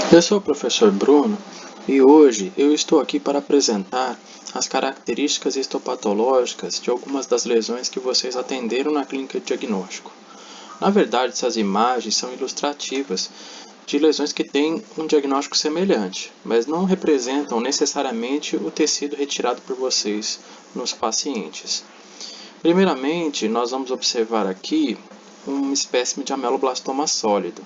Eu sou o professor Bruno e hoje eu estou aqui para apresentar as características histopatológicas de algumas das lesões que vocês atenderam na clínica de diagnóstico. Na verdade, essas imagens são ilustrativas de lesões que têm um diagnóstico semelhante, mas não representam necessariamente o tecido retirado por vocês nos pacientes. Primeiramente, nós vamos observar aqui uma espécime de ameloblastoma sólido.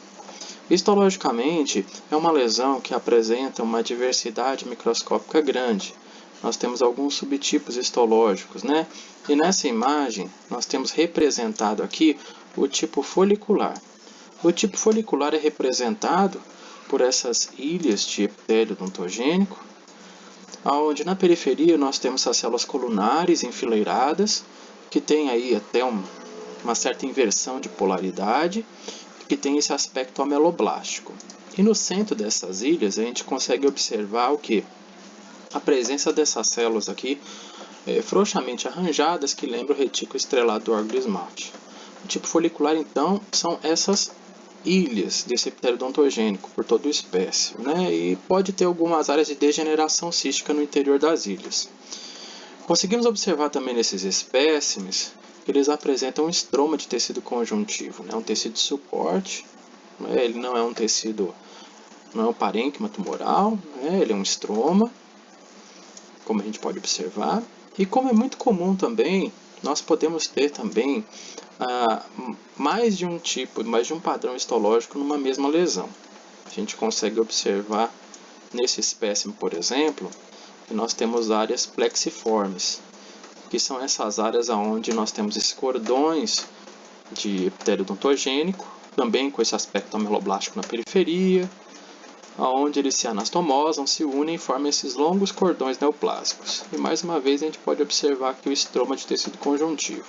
Histologicamente, é uma lesão que apresenta uma diversidade microscópica grande. Nós temos alguns subtipos histológicos, né? E nessa imagem, nós temos representado aqui o tipo folicular. O tipo folicular é representado por essas ilhas de epitélio odontogênico, onde na periferia nós temos as células colunares enfileiradas, que tem aí até uma certa inversão de polaridade, que tem esse aspecto ameloblástico. E no centro dessas ilhas a gente consegue observar o que? A presença dessas células aqui frouxamente arranjadas que lembram o retículo estrelado do órgão do esmalte. O tipo folicular então são essas ilhas desse epitélio odontogênico por todo o espécie, né? E pode ter algumas áreas de degeneração cística no interior das ilhas. Conseguimos observar também nesses espécimes que eles apresentam um estroma de tecido conjuntivo, né? Um tecido de suporte, né? Ele não é um tecido, não é um parênquima tumoral, né? Ele é um estroma, como a gente pode observar. E como é muito comum também, nós podemos ter também mais de um tipo, mais de um padrão histológico numa mesma lesão. A gente consegue observar nesse espécime, por exemplo, que nós temos áreas plexiformes, que são essas áreas onde nós temos esses cordões de epitélio odontogênico, também com esse aspecto ameloblástico na periferia, onde eles se anastomosam, se unem e formam esses longos cordões neoplásicos. E mais uma vez a gente pode observar aqui o estroma de tecido conjuntivo.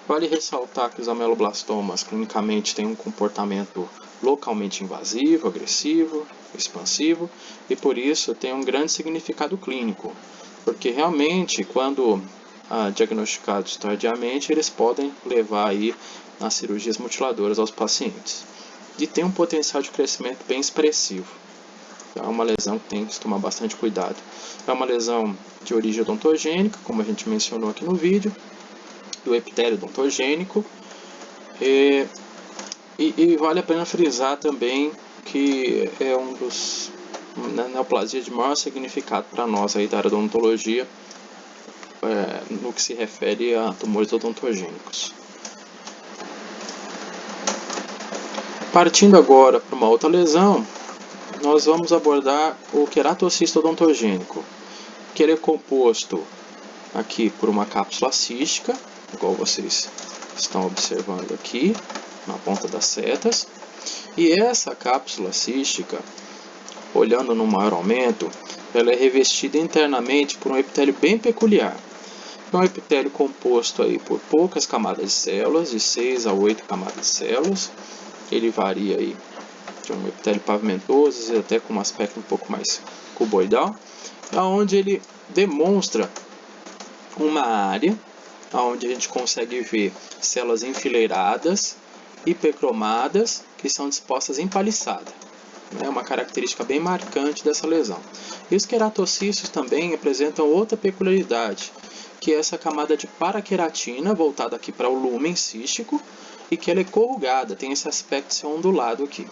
Vale ressaltar que os ameloblastomas clinicamente têm um comportamento localmente invasivo, agressivo, expansivo, e por isso tem um grande significado clínico, porque realmente quando diagnosticados tardiamente, eles podem levar aí nas cirurgias mutiladoras aos pacientes. E tem um potencial de crescimento bem expressivo. É uma lesão que tem que se tomar bastante cuidado. É uma lesão de origem odontogênica, como a gente mencionou aqui no vídeo, do epitélio odontogênico. E vale a pena frisar também que é um dos neoplasias de maior significado para nós aí da área da odontologia, no que se refere a tumores odontogênicos. Partindo agora para uma outra lesão, nós vamos abordar o queratocisto odontogênico, que ele é composto aqui por uma cápsula cística, igual vocês estão observando aqui na ponta das setas, e essa cápsula cística, olhando no maior aumento, ela é revestida internamente por um epitélio bem peculiar. É um epitélio composto aí por poucas camadas de células, de 6 a 8 camadas de células. Ele varia aí de um epitélio pavimentoso até com um aspecto um pouco mais cuboidal, onde ele demonstra uma área onde a gente consegue ver células enfileiradas, hipercromadas, que são dispostas em paliçada. É uma característica bem marcante dessa lesão. E os queratocistos também apresentam outra peculiaridade, que é essa camada de paraqueratina voltada aqui para o lúmen cístico e que ela é corrugada, tem esse aspecto de ser ondulado aqui.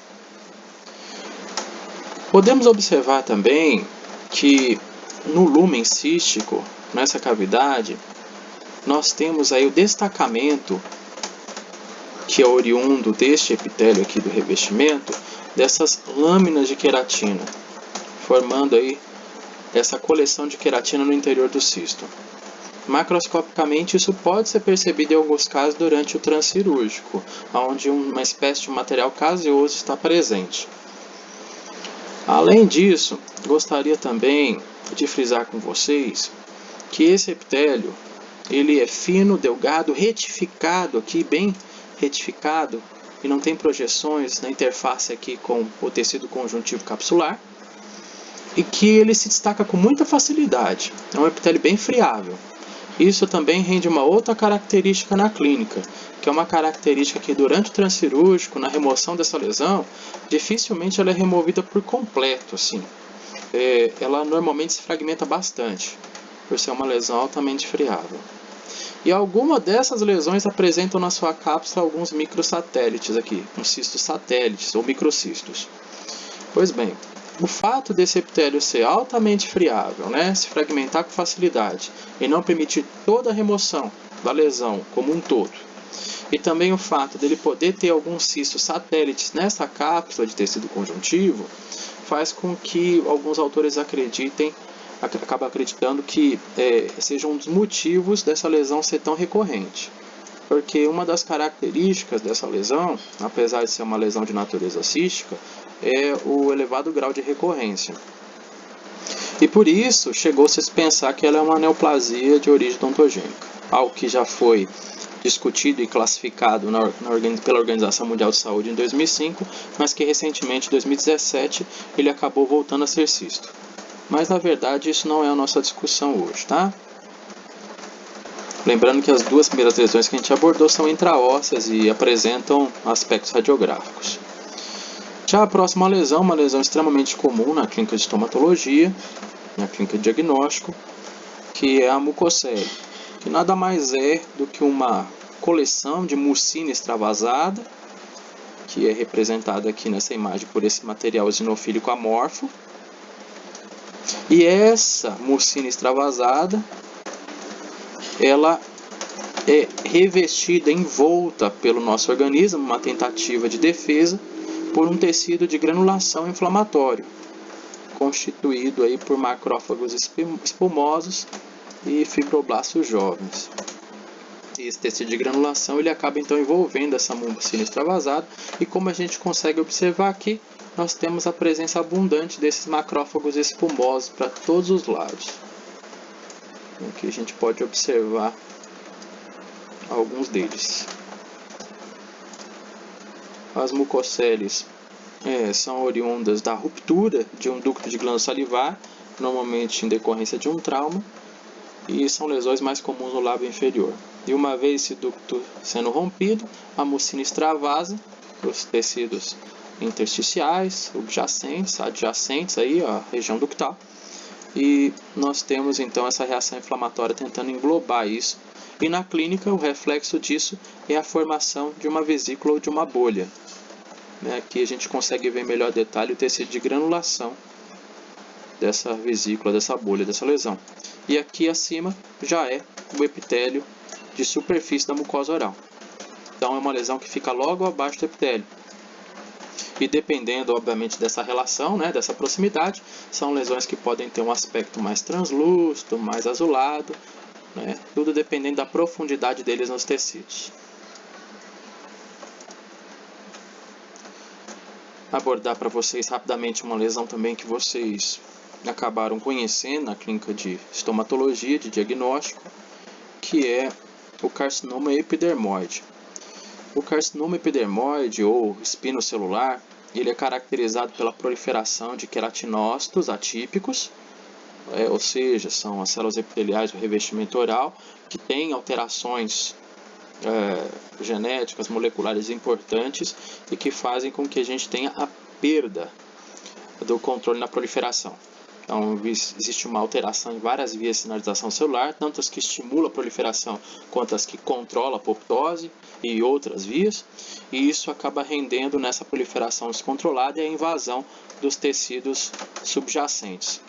Podemos observar também que no lúmen cístico, nessa cavidade, nós temos aí o destacamento, que é oriundo deste epitélio aqui do revestimento, dessas lâminas de queratina, formando aí essa coleção de queratina no interior do cisto. Macroscopicamente, isso pode ser percebido em alguns casos durante o transcirúrgico, onde uma espécie de material caseoso está presente. Além disso, gostaria também de frisar com vocês que esse epitélio ele é fino, delgado, retificado aqui, bem retificado, e não tem projeções na interface aqui com o tecido conjuntivo capsular, e que ele se destaca com muita facilidade. É um epitélio bem friável. Isso também rende uma outra característica na clínica, que é uma característica que durante o transcirúrgico, na remoção dessa lesão, dificilmente ela é removida por completo, assim. Ela normalmente se fragmenta bastante, por ser uma lesão altamente friável. E alguma dessas lesões apresentam na sua cápsula alguns microsatélites aqui, uns cistos satélites ou microcistos. Pois bem, o fato desse epitélio ser altamente friável, se fragmentar com facilidade e não permitir toda a remoção da lesão como um todo, e também o fato dele poder ter alguns cistos satélites nessa cápsula de tecido conjuntivo, faz com que alguns autores acabam acreditando que seja um dos motivos dessa lesão ser tão recorrente. Porque uma das características dessa lesão, apesar de ser uma lesão de natureza cística, é o elevado grau de recorrência. E por isso chegou-se a pensar que ela é uma neoplasia de origem odontogênica, algo que já foi discutido e classificado pela Organização Mundial de Saúde em 2005, mas que recentemente, em 2017, ele acabou voltando a ser cisto. Mas na verdade isso não é a nossa discussão hoje, tá? Lembrando que as duas primeiras lesões que a gente abordou são intraósseas e apresentam aspectos radiográficos. Já a próxima lesão, uma lesão extremamente comum na clínica de estomatologia, na clínica de diagnóstico, que é a mucocele, que nada mais é do que uma coleção de mucina extravasada, que é representada aqui nessa imagem por esse material eosinofílico amorfo. E essa mucina extravasada, ela é revestida, envolta pelo nosso organismo, uma tentativa de defesa, por um tecido de granulação inflamatório, constituído aí por macrófagos espumosos e fibroblastos jovens. E esse tecido de granulação ele acaba então envolvendo essa mucina extravasada, e como a gente consegue observar aqui, nós temos a presença abundante desses macrófagos espumosos para todos os lados. Aqui a gente pode observar alguns deles. As mucoceles são oriundas da ruptura de um ducto de glândula salivar, normalmente em decorrência de um trauma, e são lesões mais comuns no lábio inferior. E uma vez esse ducto sendo rompido, a mucina extravasa os tecidos intersticiais, subjacentes, adjacentes aí, a região ductal, e nós temos então essa reação inflamatória tentando englobar isso. E na clínica o reflexo disso é a formação de uma vesícula ou de uma bolha. Aqui a gente consegue ver em melhor detalhe o tecido de granulação dessa vesícula, dessa bolha, dessa lesão. E aqui acima já é o epitélio de superfície da mucosa oral. Então é uma lesão que fica logo abaixo do epitélio. E dependendo, obviamente, dessa relação, dessa proximidade, são lesões que podem ter um aspecto mais translúcido, mais azulado, tudo dependendo da profundidade deles nos tecidos. Abordar para vocês rapidamente uma lesão também que vocês acabaram conhecendo na clínica de estomatologia, de diagnóstico, que é o carcinoma epidermoide. O carcinoma epidermoide ou espinocelular, ele é caracterizado pela proliferação de queratinócitos atípicos, ou seja, são as células epiteliais do revestimento oral que têm alterações genéticas, moleculares importantes e que fazem com que a gente tenha a perda do controle na proliferação. Então, existe uma alteração em várias vias de sinalização celular, tanto as que estimulam a proliferação quanto as que controlam a apoptose e outras vias, e isso acaba rendendo nessa proliferação descontrolada e a invasão dos tecidos subjacentes.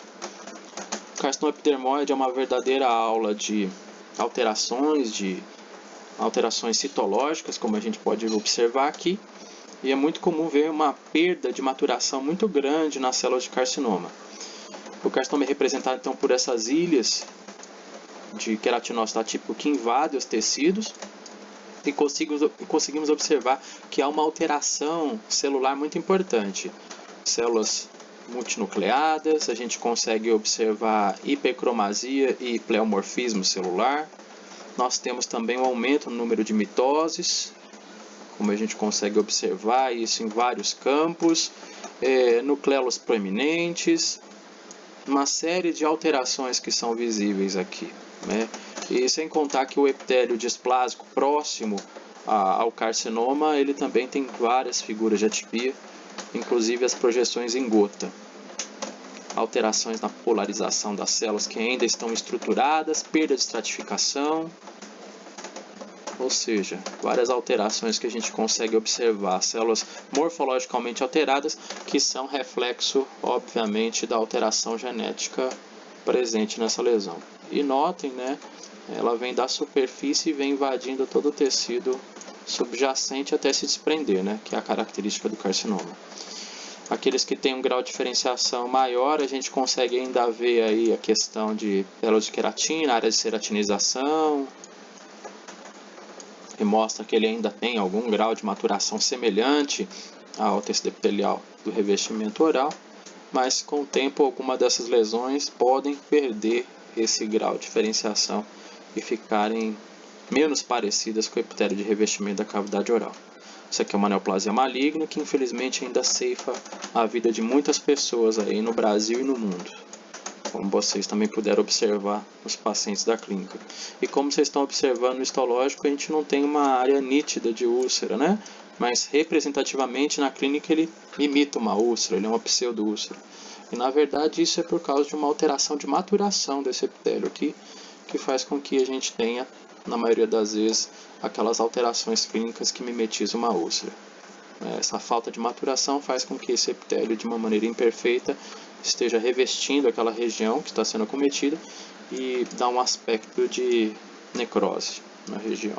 O carcinoma epidermoide é uma verdadeira aula de alterações citológicas, como a gente pode observar aqui, e é muito comum ver uma perda de maturação muito grande nas células de carcinoma. O carcinoma é representado então por essas ilhas de queratinócito atípico que invadem os tecidos, e conseguimos observar que há uma alteração celular muito importante. Células multinucleadas, a gente consegue observar hipercromasia e pleomorfismo celular. Nós temos também um aumento no número de mitoses, como a gente consegue observar isso em vários campos, nucléolos proeminentes, uma série de alterações que são visíveis aqui. né? E sem contar que o epitélio displásico próximo ao carcinoma, ele também tem várias figuras de atipia, inclusive as projeções em gota. Alterações na polarização das células que ainda estão estruturadas, perda de estratificação, ou seja, várias alterações que a gente consegue observar, células morfologicamente alteradas, que são reflexo, obviamente, da alteração genética presente nessa lesão. E notem, né, ela vem da superfície e vem invadindo todo o tecido subjacente até se desprender, né, que é a característica do carcinoma. Aqueles que têm um grau de diferenciação maior, a gente consegue ainda ver aí a questão de células de queratina, área de ceratinização, e mostra que ele ainda tem algum grau de maturação semelhante ao tecido epitelial do revestimento oral, mas com o tempo algumas dessas lesões podem perder esse grau de diferenciação e ficarem menos parecidas com o epitélio de revestimento da cavidade oral. Isso aqui é uma neoplasia maligna que infelizmente ainda ceifa a vida de muitas pessoas aí no Brasil e no mundo, como vocês também puderam observar nos pacientes da clínica. E como vocês estão observando no histológico, a gente não tem uma área nítida de úlcera, né? Mas representativamente na clínica ele imita uma úlcera, ele é uma pseudo-úlcera. E na verdade isso é por causa de uma alteração de maturação desse epitélio aqui, que faz com que a gente tenha, na maioria das vezes, aquelas alterações clínicas que mimetizam uma úlcera. Essa falta de maturação faz com que esse epitélio, de uma maneira imperfeita, esteja revestindo aquela região que está sendo acometida e dá um aspecto de necrose na região.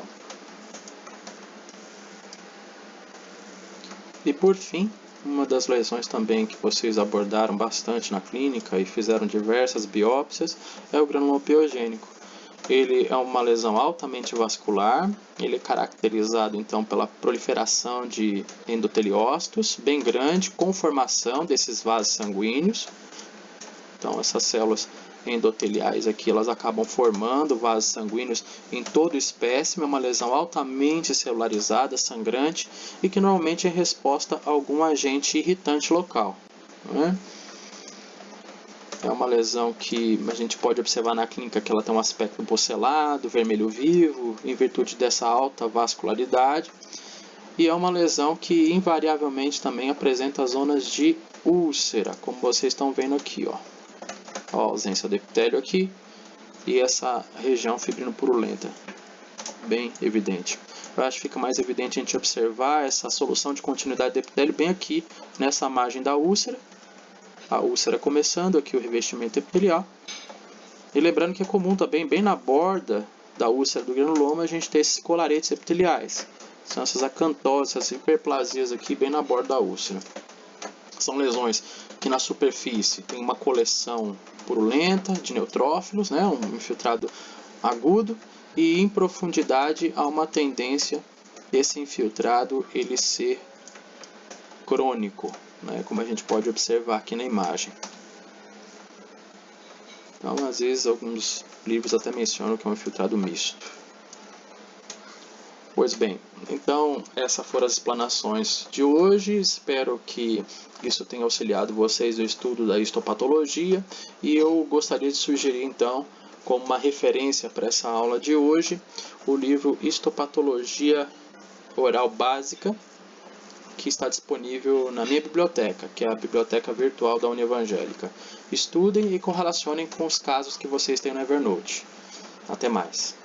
E por fim, uma das lesões também que vocês abordaram bastante na clínica e fizeram diversas biópsias é o granuloma piogênico. Ele é uma lesão altamente vascular, ele é caracterizado então pela proliferação de endoteliócitos bem grande, com formação desses vasos sanguíneos. Então essas células endoteliais aqui, elas acabam formando vasos sanguíneos em todo o espécime, é uma lesão altamente celularizada, sangrante e que normalmente é resposta a algum agente irritante local, né? É uma lesão que a gente pode observar na clínica que ela tem um aspecto bocelado, vermelho vivo, em virtude dessa alta vascularidade. E é uma lesão que invariavelmente também apresenta zonas de úlcera, como vocês estão vendo aqui, ó. A ausência do epitélio aqui e essa região fibrino-purulenta, bem evidente. Eu acho que fica mais evidente a gente observar essa solução de continuidade do epitélio bem aqui, nessa margem da úlcera. A úlcera começando, aqui o revestimento epitelial. E lembrando que é comum também, bem na borda da úlcera do granuloma, a gente ter esses colaretes epiteliais. São essas acantoses, essas hiperplasias aqui, bem na borda da úlcera. São lesões que na superfície tem uma coleção purulenta de neutrófilos, né, um infiltrado agudo, e em profundidade há uma tendência desse infiltrado ele ser crônico, né, como a gente pode observar aqui na imagem. Então, às vezes, alguns livros até mencionam que é um infiltrado misto. Pois bem, então essas foram as explanações de hoje. Espero que isso tenha auxiliado vocês no estudo da histopatologia e eu gostaria de sugerir então, como uma referência para essa aula de hoje, o livro Histopatologia Oral Básica, que está disponível na minha biblioteca, que é a biblioteca virtual da Unievangélica. Estudem e correlacionem com os casos que vocês têm no Evernote. Até mais!